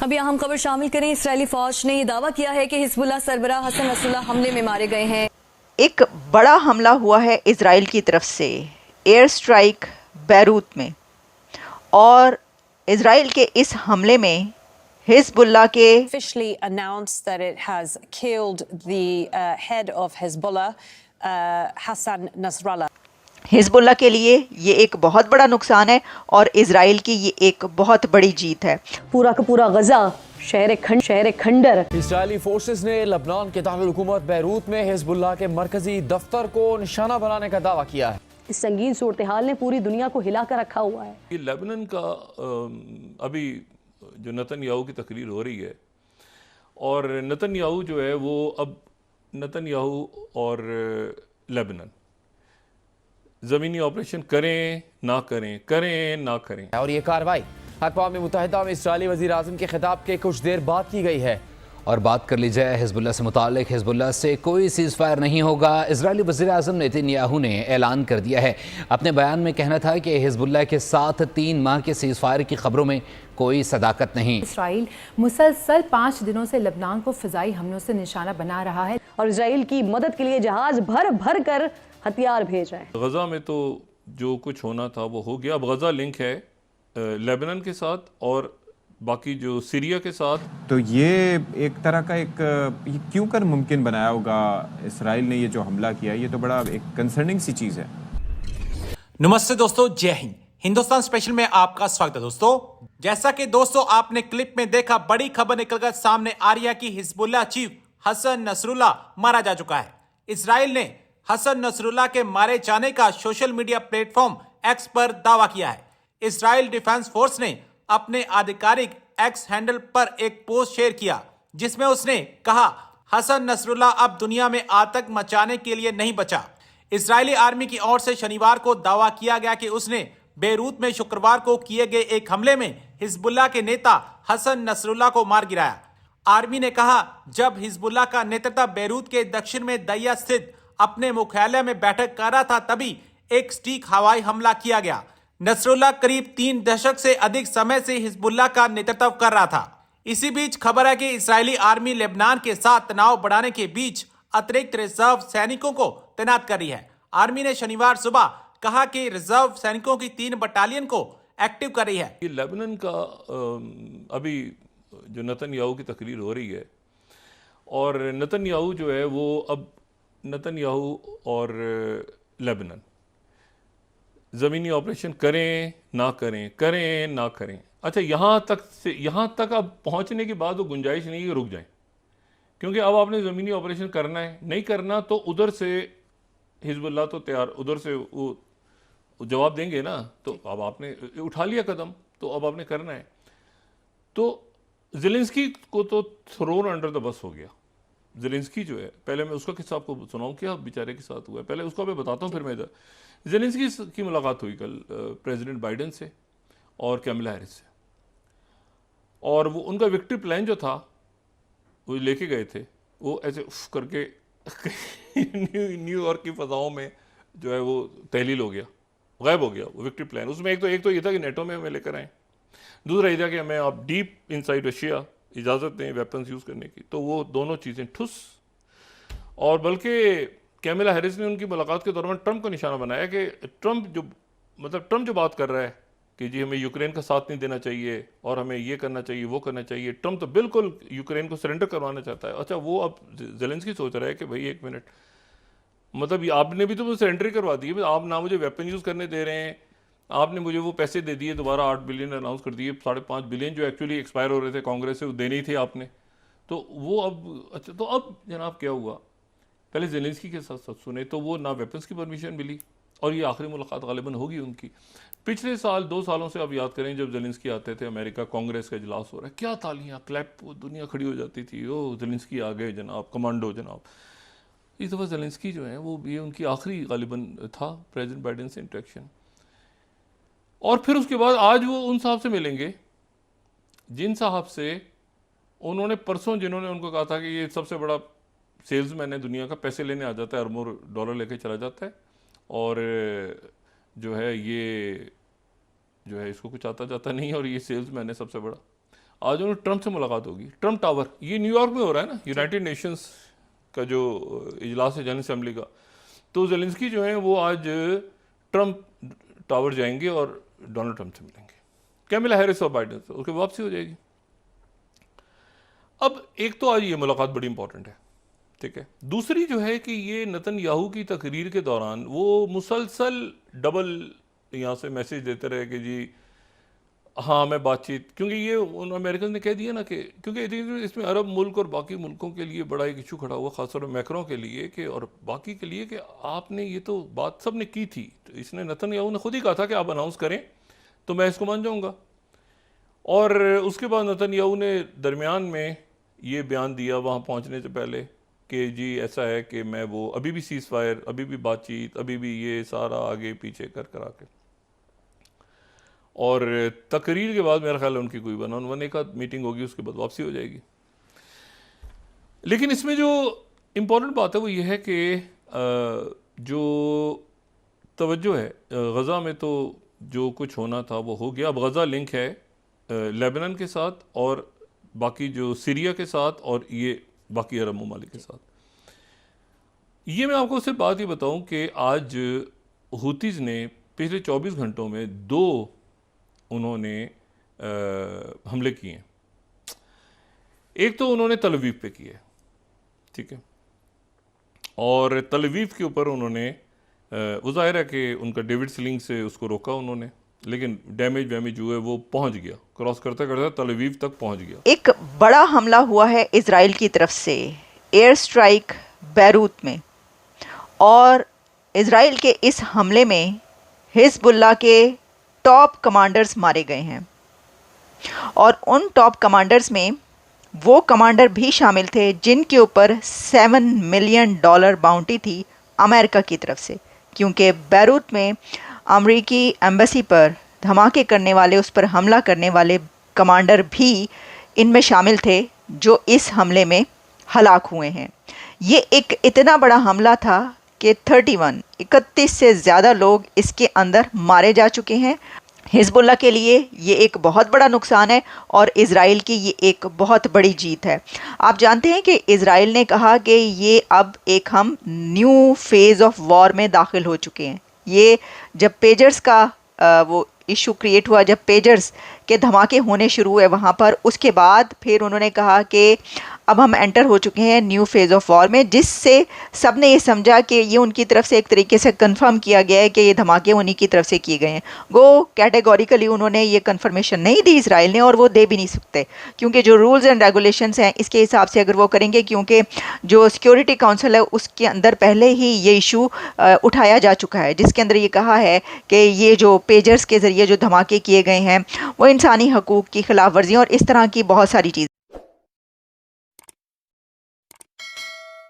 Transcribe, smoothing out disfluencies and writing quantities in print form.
अभी अहम खबर शामिल करें। इस्राएली फौज ने यह दावा किया है कि हिजबुल्लाह सरबराह हसन नसरुल्लाह हमले में मारे गए हैं। एक बड़ा हमला हुआ है इजराइल की तरफ से, एयर स्ट्राइक बैरूत में, और इजराइल के इस हमले में हिजबुल्लाह के officially announced that it has killed the head of Hezbollah, Hassan Nasrallah. Hezbollah के लिए ये एक बहुत बड़ा नुकसान है और इजराइल की ये एक बहुत बड़ी जीत है। पूरा का पूरा गजा शहर खंडर। इस्राएली फोर्सेस ने लबनान के दारुल हुकूमत बैरूत में हिजबुल्लाह के मरकजी दफ्तर को निशाना बनाने का दावा किया है। इस संगीन सूरत हाल ने पूरी दुनिया को हिला कर रखा हुआ है। ये लेबनान का अभी जो नेतन्याहू की तकरीर हो रही है, और नेतन्याहू जो है वो अब नेतन्याहू और लेबनान ज़मीनी ऑपरेशन करें ना करें। और ये कार्रवाई अक़वाम मुत्तहिदा में इस्राएली वज़ीर आज़म के खिताब के कुछ देर बाद की गई है। और बात कर ली जाए हिजबुल्लाह से मुतालिक, हिजबुल्लाह से कोई सीज़ फायर नहीं होगा। इजरायली वज़ीर आज़म नेतन्याहू ने ऐलान कर दिया है। अपने बयान में कहना था कि हिजबुल्लाह के साथ 3 माह के सीज़ फायर की खबरों में कोई सदाकत नहीं। इसराइल मुसलसल 5 दिनों से लबनान को फ़िज़ाई हमलों से निशाना बना रहा है और इसराइल की मदद के लिए जहाज भर कर हथियार भेज रहे हैं। गज़ा में तो जो कुछ होना था वो हो गया। अब गज़ा लिंक है लेबनान के साथ और बाकी जो सीरिया के साथ। तो ये एक तरह का ये क्यों कर मुमकिन बनाया होगा इसराइल ने ये जो हमला किया, ये तो बड़ा एक कंसर्निंग सी चीज़ है। नमस्ते दोस्तों, जय हिंद। हिंदुस्तान स्पेशल में आपका स्वागत है। दोस्तों, जैसा कि दोस्तों आपने क्लिप में देखा, बड़ी खबर निकलकर सामने आ रही है कि हिजबुल्लाह चीफ हसन नसरुल्लाह मारा जा चुका है। इसराइल ने हसन नसरुल्लाह के मारे जाने का सोशल मीडिया प्लेटफॉर्म एक्स पर दावा किया है। इसराइल डिफेंस फोर्स ने अपने आधिकारिक एक्स हैंडल पर एक पोस्ट शेयर किया, जिसमें उसने कहा, हसन नसरुल्लाह अब दुनिया में आतंक मचाने के लिए नहीं बचा। इजरायली आर्मी की ओर से शनिवार को दावा किया गया कि उसने बेरूत में शुक्रवार को किए गए एक हमले में हिजबुल्लाह के नेता हसन नसरुल्लाह को मार गिराया। आर्मी ने कहा, जब हिजबुल्लाह का नेतृत्व बेरूत के दक्षिण में दैया स्थित अपने मुख्यालय में बैठक कर रहा था, तभी एक स्टीक हवाई हमला किया गया। नसरुल्लाह करीब 3 दशक से अधिक समय से हिजबुल्लाह का नेतृत्व कर रहा था। इसी बीच खबर है कि इस्राएली आर्मी लेबनान के साथ तनाव बढ़ाने के बीच अतिरिक्त रिजर्व सैनिकों को तैनात कर रही है। आर्मी ने शनिवार सुबह कहा कि रिजर्व सैनिकों की 3 बटालियन को एक्टिव कर रही है। ये लेबनान का अभी जो नेतन्याहू की तकरीर हो रही है, और नेतन्याहू जो है वो अब नेतन्याहू और लेबनान ज़मीनी ऑपरेशन करें ना करें। अच्छा, यहाँ तक अब पहुँचने के बाद वो गुंजाइश नहीं है रुक जाएं, क्योंकि अब आपने ज़मीनी ऑपरेशन करना है। नहीं करना तो उधर से हिजबुल्लाह तो तैयार, उधर से वो जवाब देंगे ना। तो अब आपने उठा लिया कदम, तो अब आपने करना है। तो ज़ेलेंस्की को तो थ्रोन अंडर द बस हो गया। ज़ेलेंस्की जो है, पहले मैं उसका किस्सा आपको सुनाऊं क्या बेचारे के साथ हुआ है, पहले उसका मैं बताता हूँ, फिर मैं इधर। ज़ेलेंस्की की मुलाकात हुई कल प्रेसिडेंट बाइडेन से और कैमला हैरिस से, और वो उनका विक्ट्री प्लान जो था वो लेके गए थे। वो ऐसे उफ करके न्यूयॉर्क की फ़ज़ाओं में जो है वो तहलील हो गया, गायब हो गया वो विक्ट्री प्लान। उसमें एक तो ये था कि नेटो में हमें लेकर आएँ, दूसरा ये था कि हमें आप डीप इनसाइड रशिया इजाज़त दें वेपन्स यूज़ करने की। तो वो दोनों चीज़ें ठुस। और बल्कि कैमला हैरिस ने उनकी मुलाकात के दौरान ट्रंप को निशाना बनाया कि ट्रंप जो बात कर रहा है कि जी हमें यूक्रेन का साथ नहीं देना चाहिए और हमें ये करना चाहिए वो करना चाहिए, ट्रंप तो बिल्कुल यूक्रेन को सरेंडर करवाना चाहता है। अच्छा, वो अब ज़ेलेंस्की सोच रहा है कि भाई 1 मिनट, मतलब आपने भी तो मुझे सरेंडर ही करवा दी है, आप ना मुझे वेपन यूज़ करने दे रहे हैं, आपने मुझे वो पैसे दे दिए, दोबारा 8 बिलियन अनाउंस कर दिए, 5.5 बिलियन जो एक्चुअली एक्सपायर हो रहे थे कांग्रेस से, वो देने ही थे आपने। तो वो अब अच्छा, तो अब जनाब क्या हुआ, पहले ज़ेलेंस्की के साथ सुने तो वो ना वेपन्स की परमिशन मिली, और ये आखिरी मुलाकात गालिबन होगी उनकी। पिछले साल 2 सालों से आप याद करें, जब ज़ेलेंस्की आते थे अमेरिका, कांग्रेस का इजलास हो रहा है, क्या तालियां क्लैप, दुनिया खड़ी हो जाती थी, ओ ज़ेलेंस्की आ गए जनाब, कमांडो जनाब। इस दफ़ा ज़ेलेंस्की जो है वो ये उनकी आखिरी गालिबन था प्रेसिडेंट बाइडेन से इंटरेक्शन। और फिर उसके बाद आज वो उन साहब से मिलेंगे जिन साहब से उन्होंने परसों, जिन्होंने उनको कहा था कि ये सबसे बड़ा सेल्समैन है दुनिया का, पैसे लेने आ जाता है, अरबों डॉलर लेके चला जाता है, और जो है ये जो है इसको कुछ आता जाता नहीं है, और ये सेल्समैन है सबसे बड़ा। आज उन्होंने ट्रंप से मुलाकात होगी। ट्रंप टावर, ये न्यूयॉर्क में हो रहा है ना, यूनाइटेड नेशंस का जो इजलास है जनरल असेंबली का। तो ज़ेलेंस्की जो है वो आज ट्रंप टावर जाएंगे और डोनाल्ड ट्रंप से मिलेंगे, कैमिला हैरिस और बाइडेन से, उसके वापसी हो जाएगी। अब एक तो आज ये मुलाकात बड़ी इंपॉर्टेंट है, ठीक है। दूसरी जो है कि ये नेतन्याहू की तकरीर के दौरान वो मुसलसल डबल यहाँ से मैसेज देते रहे कि जी हाँ मैं बातचीत, क्योंकि ये उन अमेरिकन ने कह दिया ना कि क्योंकि इसमें अरब मुल्क और बाकी मुल्कों के लिए बड़ा एक इशू खड़ा हुआ, खासतौर पर मैक्रों के लिए कि और बाकी के लिए कि आपने ये तो बात सब ने की थी, तो इसने नेतन्याहू ने खुद ही कहा था कि आप अनाउंस करें तो मैं इसको मान जाऊँगा। और उसके बाद नेतन्याहू ने दरमियान में ये बयान दिया वहाँ पहुँचने से पहले कि जी ऐसा है कि मैं वो अभी भी सीज़ फायर, अभी भी बातचीत, अभी भी ये सारा आगे पीछे कर के, और तकरीर के बाद मेरा ख्याल है उनकी कोई 1-on-1 एक आध मीटिंग होगी, उसके बाद वापसी हो जाएगी। लेकिन इसमें जो इम्पोर्टेंट बात है वो ये है कि जो तवज्जो है गज़ा में, तो जो कुछ होना था वो हो गया। अब गज़ा लिंक है लेबनान के साथ और बाकी जो सीरिया के साथ और ये बाकी अरब ममालिक के साथ। ये मैं आपको सिर्फ बात ही बताऊं कि आज हुतीज़ ने पिछले 24 घंटों में 2 उन्होंने हमले किए हैं। एक तो उन्होंने तल अवीव पे किए, ठीक है, और तल अवीव के ऊपर उन्होंने वो ज़ाहिर है कि उनका डेविड स्लिंग से उसको रोका उन्होंने, लेकिन डैमेज हुए, वो पहुंच गया, क्रॉस करते करते तल अवीव तक पहुंच गया। एक बड़ा हमला हुआ है इजराइल की तरफ से, एयर स्ट्राइक बैरूत में, और इजराइल के इस हमले में हिजबुल्लाह के टॉप कमांडर्स मारे गए हैं, और उन टॉप कमांडर्स में वो कमांडर भी शामिल थे जिनके ऊपर $7 मिलियन बाउंटी थी अमेरिका की तरफ से, क्योंकि बैरूत में अमेरिकी एम्बेसी पर धमाके करने वाले, उस पर हमला करने वाले कमांडर भी इनमें शामिल थे जो इस हमले में हलाक हुए हैं। ये एक इतना बड़ा हमला था कि 31 से ज़्यादा लोग इसके अंदर मारे जा चुके हैं। हिजबुल्लाह के लिए ये एक बहुत बड़ा नुकसान है और इज़राइल की ये एक बहुत बड़ी जीत है। आप जानते हैं कि इज़राइल ने कहा कि ये अब एक हम न्यू फेज़ ऑफ वॉर में दाखिल हो चुके हैं। ये जब पेजर्स का वो इशू क्रिएट हुआ, जब पेजर्स के धमाके होने शुरू हुए वहाँ पर, उसके बाद फिर उन्होंने कहा कि अब हम एंटर हो चुके हैं न्यू फेज़ ऑफ वॉर में, जिससे सब ने ये समझा कि ये उनकी तरफ से एक तरीके से कंफर्म किया गया है कि ये धमाके उन्हीं की तरफ से किए गए हैं। वो कैटेगोरिकली उन्होंने ये कंफर्मेशन नहीं दी इज़राइल ने, और वो दे भी नहीं सकते, क्योंकि जो रूल्स एंड रेगुलेशंस हैं इसके हिसाब से अगर वो करेंगे, क्योंकि जो सिक्योरिटी काउंसिल है उसके अंदर पहले ही ये इशू उठाया जा चुका है, जिसके अंदर ये कहा है कि ये जो पेजर्स के ज़रिए जो धमाके किए गए हैं वो इंसानी हकूक़ की खिलाफ वर्जी और इस तरह की बहुत सारी चीज़।